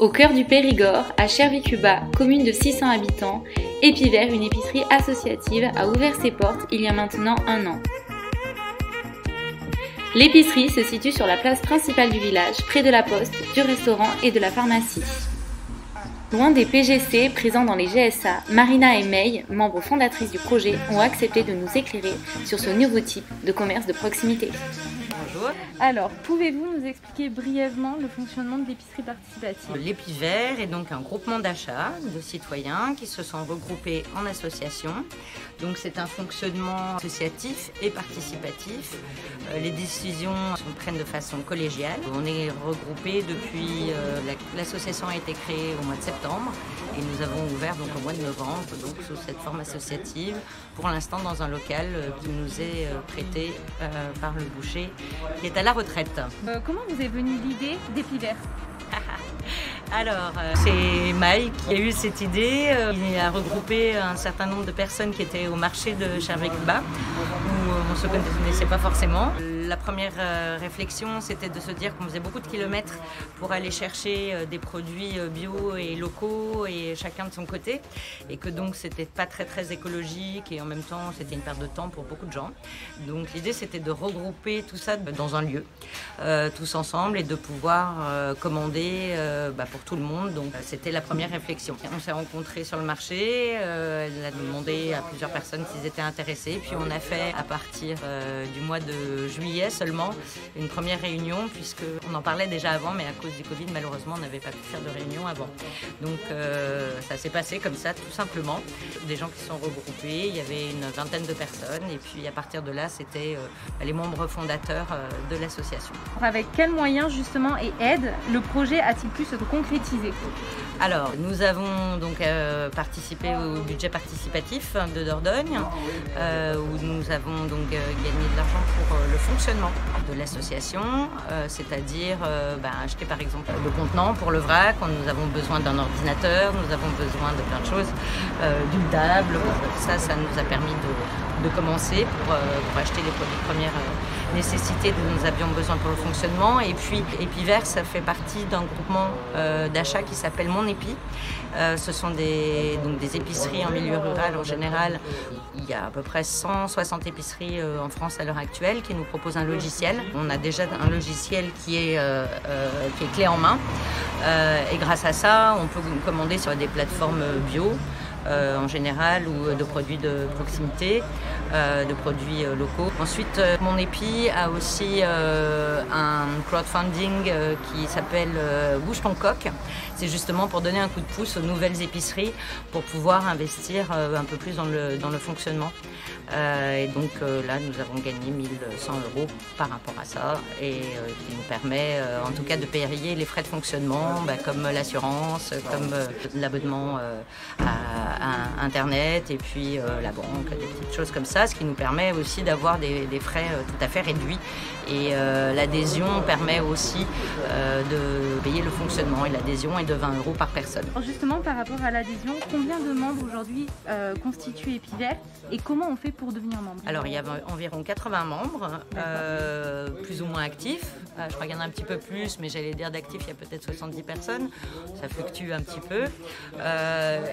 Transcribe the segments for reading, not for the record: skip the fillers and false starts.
Au cœur du Périgord, à Chervy-Cubat, commune de 600 habitants, Épivert, une épicerie associative, a ouvert ses portes il y a maintenant 1 an. L'épicerie se situe sur la place principale du village, près de la poste, du restaurant et de la pharmacie. Loin des PGC présents dans les GSA, Marina et May, membres fondatrices du projet, ont accepté de nous éclairer sur ce nouveau type de commerce de proximité. Bonjour. Alors, pouvez-vous nous expliquer brièvement le fonctionnement de l'épicerie participative? L'Épivert est donc un groupement d'achat de citoyens qui se sont regroupés en association. Donc c'est un fonctionnement associatif et participatif. Les décisions se prennent de façon collégiale. On est regroupés depuis, l'association a été créée au mois de septembre et nous avons ouvert donc au mois de novembre donc sous cette forme associative, pour l'instant dans un local qui nous est prêté par le boucher qui est à la retraite. Comment vous est venue l'idée d'Épivert? Alors, c'est Mike qui a eu cette idée. Il a regroupé un certain nombre de personnes qui étaient au marché de Chervy-Cubat, où on ne se connaissait pas forcément. La première réflexion, c'était de se dire qu'on faisait beaucoup de kilomètres pour aller chercher des produits bio et locaux, et chacun de son côté, et que donc c'était pas très écologique, et en même temps c'était une perte de temps pour beaucoup de gens. Donc l'idée, c'était de regrouper tout ça dans un lieu, tous ensemble, et de pouvoir commander pour tout le monde. Donc c'était la première réflexion. On s'est rencontrés sur le marché, elle a demandé à plusieurs personnes s'ils étaient intéressés, puis on a fait à partir du mois de juillet seulement une première réunion, puisqu'on en parlait déjà avant, mais à cause du Covid, malheureusement, on n'avait pas pu faire de réunion avant. Donc ça s'est passé comme ça, tout simplement. Des gens qui sont regroupés, il y avait une vingtaine de personnes, et puis à partir de là, c'était les membres fondateurs de l'association. Avec quels moyens justement et aides le projet a-t-il pu se concrétiser? Alors, nous avons donc participé au budget participatif de Dordogne, où nous avons donc gagné de l'argent pour le fonctionnement de l'association, c'est-à-dire acheter par exemple le contenant pour le vrac. Nous avons besoin d'un ordinateur, nous avons besoin de plein de choses, d'une table. Ça nous a permis de commencer pour acheter les produits de première nécessité dont nous avions besoin pour le fonctionnement. Et puis Épivert, ça fait partie d'un groupement d'achat qui s'appelle Mon Épi. Ce sont des épiceries en milieu rural en général. Il y a à peu près 160 épiceries en France à l'heure actuelle qui nous proposent un logiciel. On a déjà un logiciel qui est clé en main. Et grâce à ça, on peut commander sur des plateformes bio, en général, ou de produits de proximité, de produits locaux. Ensuite, Mon Épi a aussi un crowdfunding qui s'appelle Bouge ton coq. C'est justement pour donner un coup de pouce aux nouvelles épiceries pour pouvoir investir un peu plus dans le fonctionnement. Et donc là, nous avons gagné 1 100 € par rapport à ça, et qui nous permet en tout cas de payer les frais de fonctionnement, comme l'assurance, comme l'abonnement à Internet, et puis la banque, des petites choses comme ça, ce qui nous permet aussi d'avoir des frais tout à fait réduits. Et l'adhésion permet aussi de payer le fonctionnement, et l'adhésion est de 20 € par personne. Alors justement, par rapport à l'adhésion, combien de membres aujourd'hui constituent Épivert, et comment on fait pour devenir membre? Alors il y a environ 80 membres, plus ou moins actifs. Je crois qu'il y en a un petit peu plus, mais j'allais dire d'actifs, il y a peut-être 70 personnes. Ça fluctue un petit peu.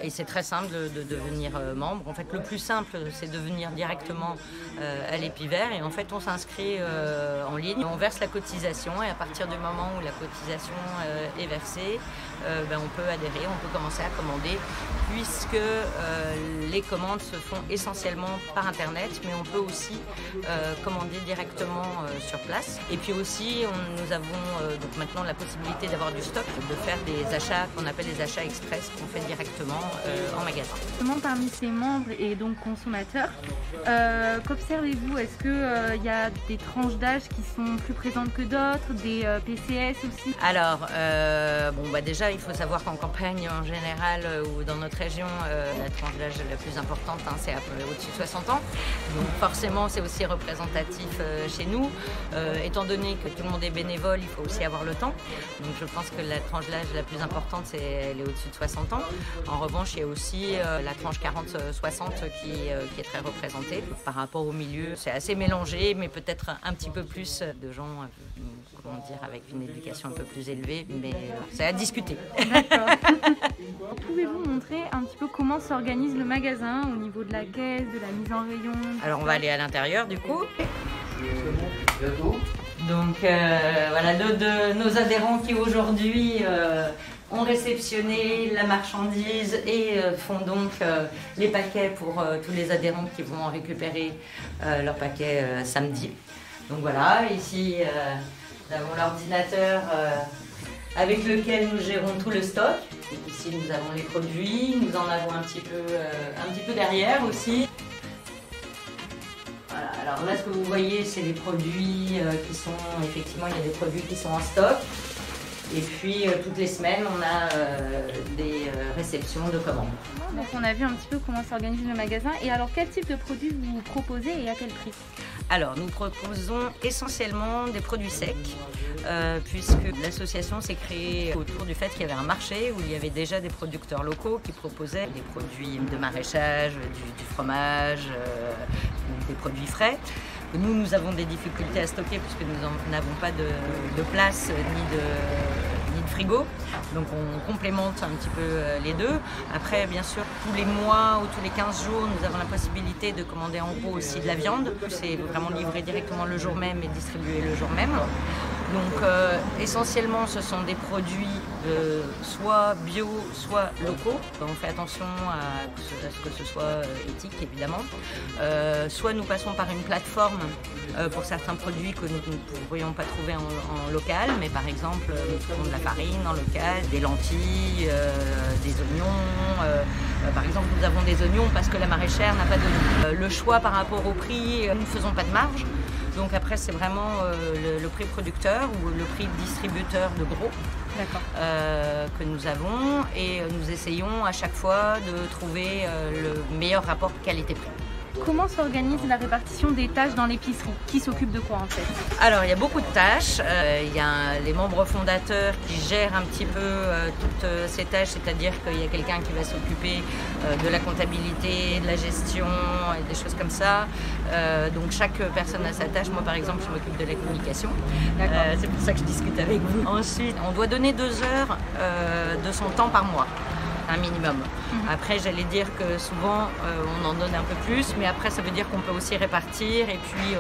Et c'est très simple de devenir membre. En fait, le plus simple, c'est de venir directement à l'Épivert, et en fait, on s'inscrit en ligne. On verse la cotisation, et à partir du moment où la cotisation est versée, on peut adhérer, on peut commencer à commander, puisque les commandes se font essentiellement par Internet, mais on peut aussi commander directement sur place. Et puis aussi, nous avons donc maintenant la possibilité d'avoir du stock, de faire des achats qu'on appelle des achats express, qu'on fait directement en magasin. Parmi ces membres et donc consommateurs, qu'observez-vous? Est-ce qu'il y a des tranches d'âge qui sont plus présentes que d'autres, des PCS aussi? Alors, déjà, il faut savoir qu'en campagne en général, ou dans notre région, la tranche d'âge la plus importante, c'est au-dessus de 60 ans. Donc forcément, c'est aussi représentatif chez nous. Étant donné que tout le monde est bénévole, il faut aussi avoir le temps. Donc je pense que la tranche d'âge la plus importante, elle est au-dessus de 60 ans. En revanche, il y a aussi la tranche 40-60 qui est très représentée. Par rapport au milieu, c'est assez mélangé, mais peut-être un petit peu plus de gens comment dire, avec une éducation un peu plus élevée, mais c'est à discuter. D'accord. Pouvez-vous montrer un petit peu comment s'organise le magasin au niveau de la caisse, de la mise en rayon? Alors on va aller à l'intérieur du coup. Donc voilà deux de nos adhérents qui aujourd'hui ont réceptionné la marchandise et font donc les paquets pour tous les adhérents qui vont récupérer leur paquet samedi. Donc voilà, ici nous avons l'ordinateur avec lequel nous gérons tout le stock. Ici nous avons les produits, nous en avons un petit peu derrière aussi. Voilà, alors là ce que vous voyez c'est les produits qui sont, effectivement il y a des produits qui sont en stock. Et puis toutes les semaines on a des réceptions de commandes. Donc on a vu un petit peu comment s'organise le magasin. Et alors quel type de produits vous proposez et à quel prix? Alors nous proposons essentiellement des produits secs puisque l'association s'est créée autour du fait qu'il y avait un marché où il y avait déjà des producteurs locaux qui proposaient des produits de maraîchage, du fromage, des produits frais. Nous avons des difficultés à stocker puisque nous n'avons pas de place ni de frigo. Donc on complémente un petit peu les deux. Après, bien sûr, tous les mois ou tous les 15 jours, nous avons la possibilité de commander en gros aussi de la viande. C'est vraiment livré directement le jour même et distribué le jour même. Donc essentiellement, ce sont des produits soit bio, soit locaux. On fait attention à ce que ce soit éthique, évidemment. Soit nous passons par une plateforme pour certains produits que nous ne pourrions pas trouver en local, mais par exemple, nous trouvons de la farine en local, des lentilles, des oignons. Par exemple, nous avons des oignons parce que la maraîchère n'a pas d'oignons. Le choix par rapport au prix, nous ne faisons pas de marge. Donc après, c'est vraiment le prix producteur ou le prix distributeur de gros que nous avons. Et nous essayons à chaque fois de trouver le meilleur rapport qualité-prix. Comment s'organise la répartition des tâches dans l'épicerie? Qui s'occupe de quoi en fait? Alors il y a beaucoup de tâches, il y a les membres fondateurs qui gèrent un petit peu toutes ces tâches, c'est-à-dire qu'il y a quelqu'un qui va s'occuper de la comptabilité, de la gestion et des choses comme ça. Donc chaque personne a sa tâche. Moi par exemple je m'occupe de la communication, c'est pour ça que je discute avec vous. Ensuite on doit donner 2 heures de son temps par mois. Un minimum. Après, j'allais dire que souvent, on en donne un peu plus, mais après, ça veut dire qu'on peut aussi répartir et puis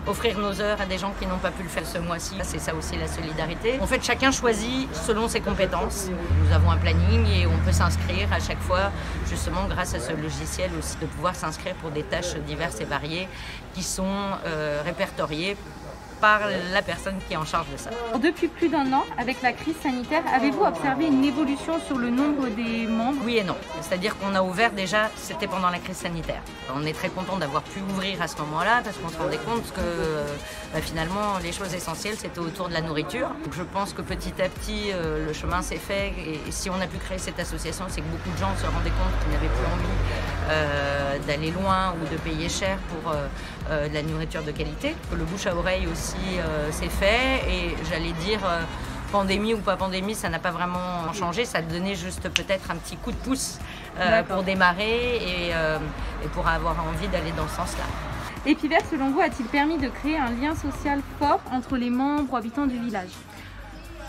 offrir nos heures à des gens qui n'ont pas pu le faire ce mois-ci. C'est ça aussi la solidarité. En fait, chacun choisit selon ses compétences. Nous avons un planning et on peut s'inscrire à chaque fois, justement grâce à ce logiciel aussi, de pouvoir s'inscrire pour des tâches diverses et variées qui sont répertoriées par la personne qui est en charge de ça. Depuis plus d'1 an, avec la crise sanitaire, avez-vous observé une évolution sur le nombre des membres? Oui et non. C'est-à-dire qu'on a ouvert déjà, c'était pendant la crise sanitaire. On est très content d'avoir pu ouvrir à ce moment-là parce qu'on se rendait compte que finalement les choses essentielles c'était autour de la nourriture. Donc je pense que petit à petit le chemin s'est fait et si on a pu créer cette association, c'est que beaucoup de gens se rendaient compte qu'ils n'avaient plus envie d'aller loin ou de payer cher pour de la nourriture de qualité. Le bouche à oreille aussi c'est fait et j'allais dire pandémie ou pas pandémie, ça n'a pas vraiment changé, ça donnait juste peut-être un petit coup de pouce pour démarrer et pour avoir envie d'aller dans ce sens-là. Épiver, selon vous, a-t-il permis de créer un lien social fort entre les membres ou habitants du village?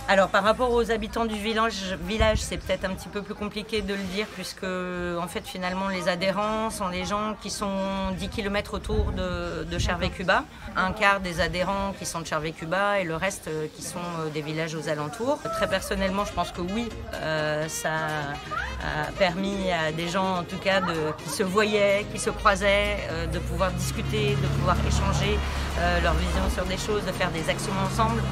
Alors par rapport aux habitants du village, c'est peut-être un petit peu plus compliqué de le dire puisque en fait finalement les adhérents sont les gens qui sont 10 km autour de Chervé-Cuba. Un quart des adhérents qui sont de Chervé-Cuba et le reste qui sont des villages aux alentours. Très personnellement je pense que oui, ça a permis à des gens en tout cas qui se voyaient, qui se croisaient, de pouvoir discuter, de pouvoir échanger leur vision sur des choses, de faire des actions ensemble.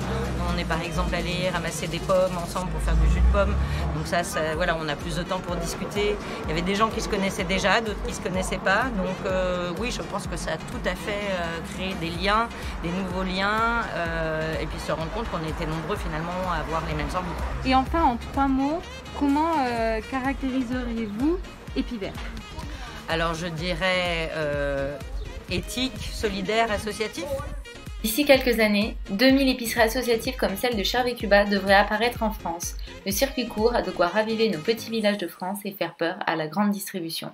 On est par exemple allé ramasser des pommes ensemble pour faire du jus de pomme. Donc ça voilà, on a plus de temps pour discuter. Il y avait des gens qui se connaissaient déjà, d'autres qui ne se connaissaient pas. Donc oui, je pense que ça a tout à fait créé des liens, des nouveaux liens, et puis se rendre compte qu'on était nombreux finalement à avoir les mêmes envies. Et enfin, en 3 mots, comment caractériseriez-vous Épiver? Alors je dirais éthique, solidaire, associatif. D'ici quelques années, 2000 épiceries associatives comme celle de Chervé-Cuba devraient apparaître en France. Le circuit court a de quoi raviver nos petits villages de France et faire peur à la grande distribution.